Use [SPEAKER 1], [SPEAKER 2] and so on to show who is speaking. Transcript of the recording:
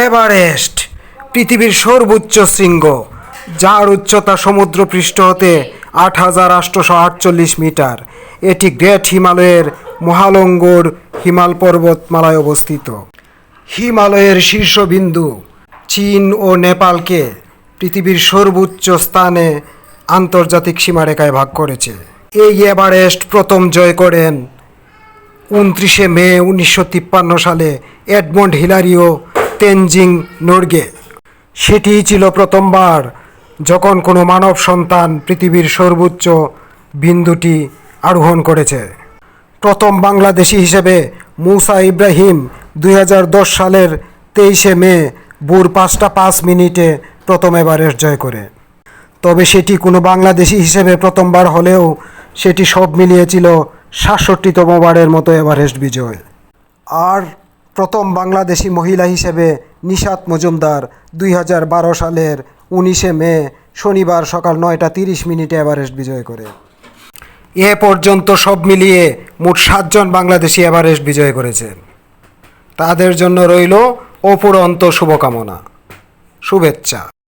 [SPEAKER 1] Everest পৃথিবীর সর্বোচ্চ শৃঙ্গ, যার উচ্চতা সমুদ্রপৃষ্ঠ হতে 8,848 মিটার। এটি গ্রেট হিমালয়ের মহালঙ্গর হিমাল পর্বতমালায় অবস্থিত। হিমালয়ের শীর্ষবিন্দু চীন ও নেপালকে পৃথিবীর সর্বোচ্চ স্থানে আন্তর্জাতিক সীমারেখায় ভাগ করেছে। এই এভারেস্ট প্রথম জয় করেন 29 মে 1953 সালে এডমন্ড হিলারি ও তেনজিং নোরগে। সেটিই ছিল প্রথমবার যখন কোনো মানব সন্তান পৃথিবীর সর্বোচ্চ বিন্দুটি আরোহণ করেছে। প্রথম বাংলাদেশি হিসেবে মুসা ইব্রাহিম 2010 সালের 23 মে ভোর 5টা 5 মিনিটে প্রথম এভারেস্ট জয় করে। তবে সেটি কোনো বাংলাদেশি হিসেবে প্রথমবার হলেও সেটি সব মিলিয়েছিল 67তম বারের মতো এভারেস্ট বিজয়। আর প্রথম বাংলাদেশি মহিলা হিসেবে নিশাত মজুমদার 2012 সালের 19 মে শনিবার সকাল 9টা 30 মিনিটে এভারেস্ট বিজয় করে। এ পর্যন্ত সব মিলিয়ে মোট 7 জন বাংলাদেশি এভারেস্ট বিজয় করেছেন। তাদের জন্য রইল অফুরন্ত শুভকামনা, শুভেচ্ছা।